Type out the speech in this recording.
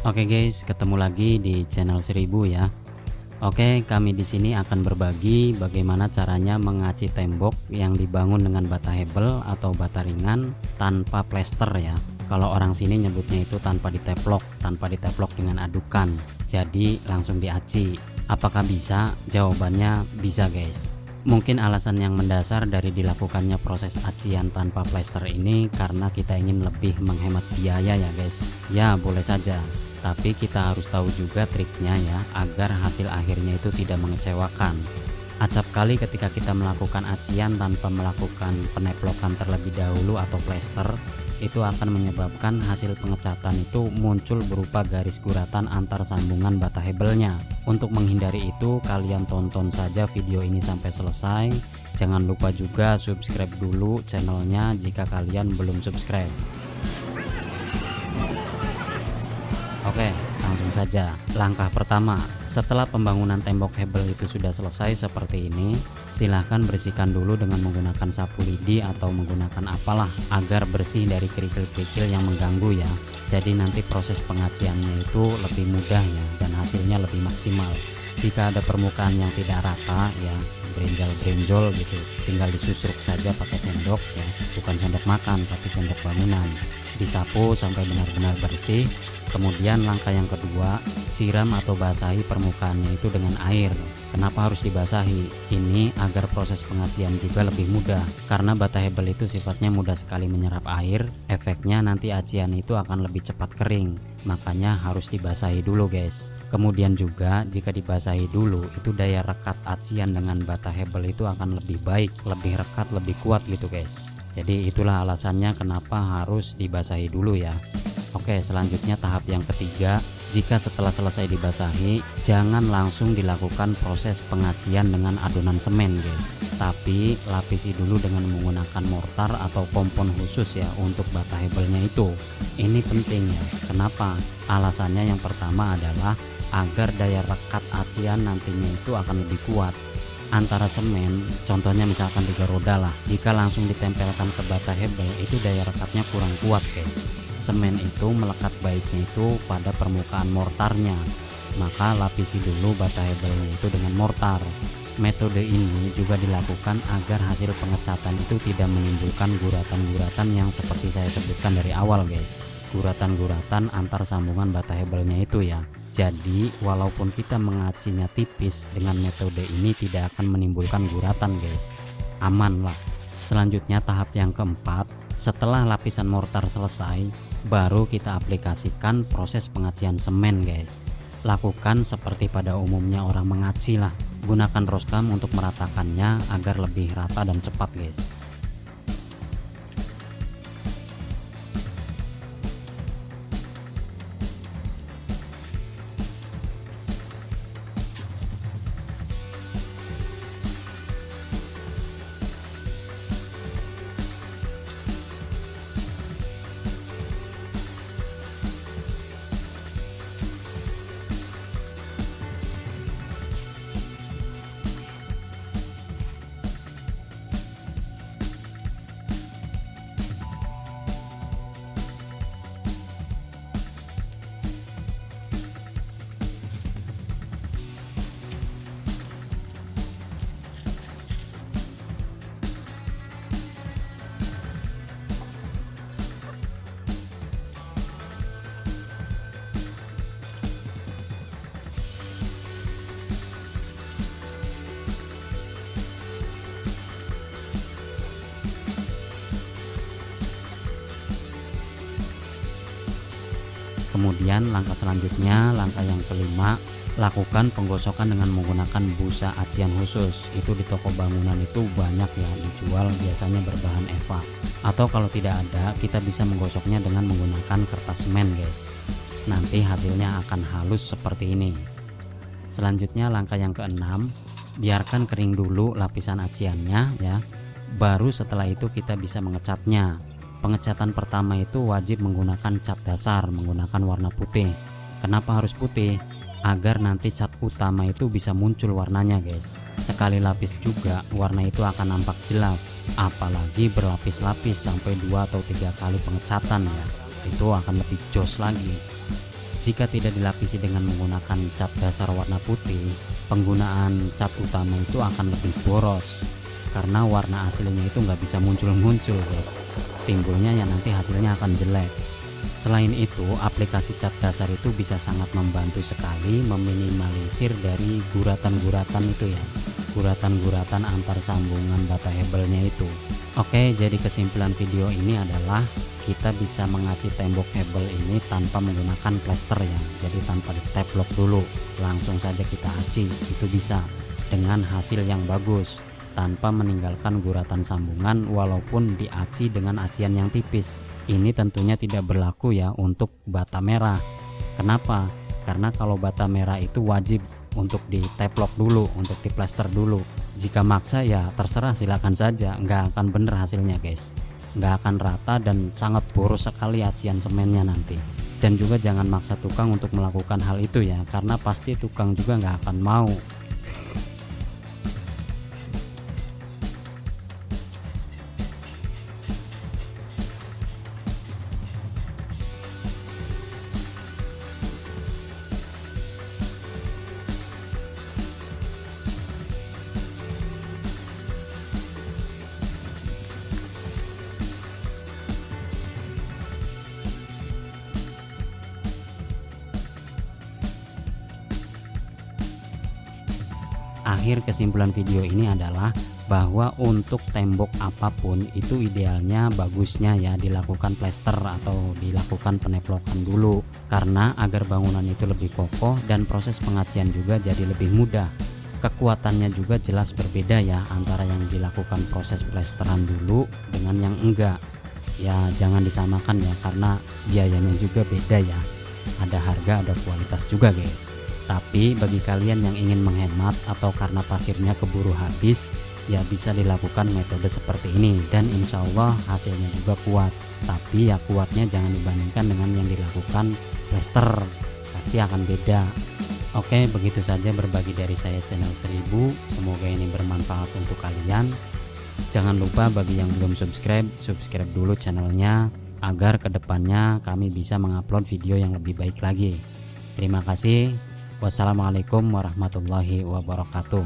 Oke guys, ketemu lagi di channel 1000 ya. Oke, kami di sini akan berbagi bagaimana caranya mengaci tembok yang dibangun dengan bata hebel atau bata ringan tanpa plester ya. Kalau orang sini nyebutnya itu tanpa diteplok dengan adukan. Jadi langsung diaci. Apakah bisa? Jawabannya bisa guys. Mungkin alasan yang mendasar dari dilakukannya proses acian tanpa plester ini karena kita ingin lebih menghemat biaya ya guys. Ya boleh saja, tapi kita harus tahu juga triknya ya, agar hasil akhirnya itu tidak mengecewakan. Acap kali ketika kita melakukan acian tanpa melakukan peneplokan terlebih dahulu atau plester, itu akan menyebabkan hasil pengecatan itu muncul berupa garis guratan antar sambungan bata hebelnya. Untuk menghindari itu, kalian tonton saja video ini sampai selesai. Jangan lupa juga subscribe dulu channelnya jika kalian belum subscribe. Oke, langsung saja. Langkah pertama, setelah pembangunan tembok hebel itu sudah selesai seperti ini, silahkan bersihkan dulu dengan menggunakan sapu lidi atau menggunakan apalah agar bersih dari kerikil-kerikil yang mengganggu ya. Jadi nanti proses pengaciannya itu lebih mudah ya, dan hasilnya lebih maksimal. Jika ada permukaan yang tidak rata ya, brenjol-brenjol gitu, tinggal disusruk saja pakai sendok ya, bukan sendok makan tapi sendok bangunan. Disapu sampai benar-benar bersih. Kemudian langkah yang kedua, siram atau basahi permukaannya itu dengan air. Kenapa harus dibasahi? Ini agar proses pengacian juga lebih mudah. Karena bata hebel itu sifatnya mudah sekali menyerap air, efeknya nanti acian itu akan lebih cepat kering. Makanya harus dibasahi dulu guys. Kemudian juga jika dibasahi dulu, itu daya rekat acian dengan bata hebel itu akan lebih baik, lebih rekat, lebih kuat gitu guys. Jadi itulah alasannya kenapa harus dibasahi dulu ya. Oke, selanjutnya tahap yang ketiga, jika setelah selesai dibasahi, jangan langsung dilakukan proses pengacian dengan adonan semen guys, tapi lapisi dulu dengan menggunakan mortar atau kompon khusus ya untuk bata hebelnya itu. Ini penting ya. Kenapa? Alasannya yang pertama adalah agar daya rekat acian nantinya itu akan lebih kuat. Antara semen, contohnya misalkan 3 roda lah, jika langsung ditempelkan ke bata hebel itu daya rekatnya kurang kuat guys. Semen itu melekat baiknya itu pada permukaan mortarnya, maka lapisi dulu bata hebelnya itu dengan mortar. Metode ini juga dilakukan agar hasil pengecatan itu tidak menimbulkan guratan-guratan yang seperti saya sebutkan dari awal guys, guratan-guratan antar sambungan bata hebelnya itu ya. Jadi walaupun kita mengacinya tipis, dengan metode ini tidak akan menimbulkan guratan guys, aman lah. Selanjutnya tahap yang keempat, setelah lapisan mortar selesai, baru kita aplikasikan proses pengacian semen guys. Lakukan seperti pada umumnya orang mengaci lah. Gunakan roskam untuk meratakannya agar lebih rata dan cepat guys. Kemudian langkah selanjutnya, langkah yang kelima, lakukan penggosokan dengan menggunakan busa acian khusus. Itu di toko bangunan itu banyak ya dijual, biasanya berbahan EVA. Atau kalau tidak ada, kita bisa menggosoknya dengan menggunakan kertas semen guys. Nanti hasilnya akan halus seperti ini. Selanjutnya langkah yang keenam, biarkan kering dulu lapisan aciannya ya. Baru setelah itu kita bisa mengecatnya. Pengecatan pertama itu wajib menggunakan cat dasar, menggunakan warna putih. Kenapa harus putih? Agar nanti cat utama itu bisa muncul warnanya guys. Sekali lapis juga warna itu akan nampak jelas. Apalagi berlapis-lapis sampai 2 atau 3 kali pengecatan ya, itu akan lebih jos lagi. Jika tidak dilapisi dengan menggunakan cat dasar warna putih, penggunaan cat utama itu akan lebih boros karena warna aslinya itu nggak bisa muncul-muncul guys. Timbulnya ya nanti hasilnya akan jelek. Selain itu, aplikasi cat dasar itu bisa sangat membantu sekali meminimalisir dari guratan-guratan itu ya, guratan-guratan antar sambungan bata hebelnya itu. Oke, jadi kesimpulan video ini adalah kita bisa mengaci tembok hebel ini tanpa menggunakan plester ya, jadi tanpa di taplok dulu, langsung saja kita aci, itu bisa dengan hasil yang bagus tanpa meninggalkan guratan sambungan walaupun diaci dengan acian yang tipis. Ini tentunya tidak berlaku ya untuk bata merah. Kenapa? Karena kalau bata merah itu wajib untuk di taplok dulu, untuk di plester dulu. Jika maksa ya terserah, silakan saja, nggak akan bener hasilnya guys, nggak akan rata dan sangat boros sekali acian semennya nanti. Dan juga jangan maksa tukang untuk melakukan hal itu ya, karena pasti tukang juga nggak akan mau. Akhir kesimpulan video ini adalah bahwa untuk tembok apapun itu idealnya bagusnya ya dilakukan plester atau dilakukan peneplokan dulu, karena agar bangunan itu lebih kokoh dan proses pengacian juga jadi lebih mudah. Kekuatannya juga jelas berbeda ya antara yang dilakukan proses plesteran dulu dengan yang enggak. Ya jangan disamakan ya, karena biayanya juga beda ya. Ada harga, ada kualitas juga guys. Tapi bagi kalian yang ingin menghemat atau karena pasirnya keburu habis, ya bisa dilakukan metode seperti ini dan insya Allah hasilnya juga kuat. Tapi ya kuatnya jangan dibandingkan dengan yang dilakukan plester, pasti akan beda. Oke, begitu saja berbagi dari saya channel 1000. Semoga ini bermanfaat untuk kalian. Jangan lupa bagi yang belum subscribe dulu channelnya agar kedepannya kami bisa mengupload video yang lebih baik lagi. Terima kasih. Wassalamualaikum warahmatullahi wabarakatuh.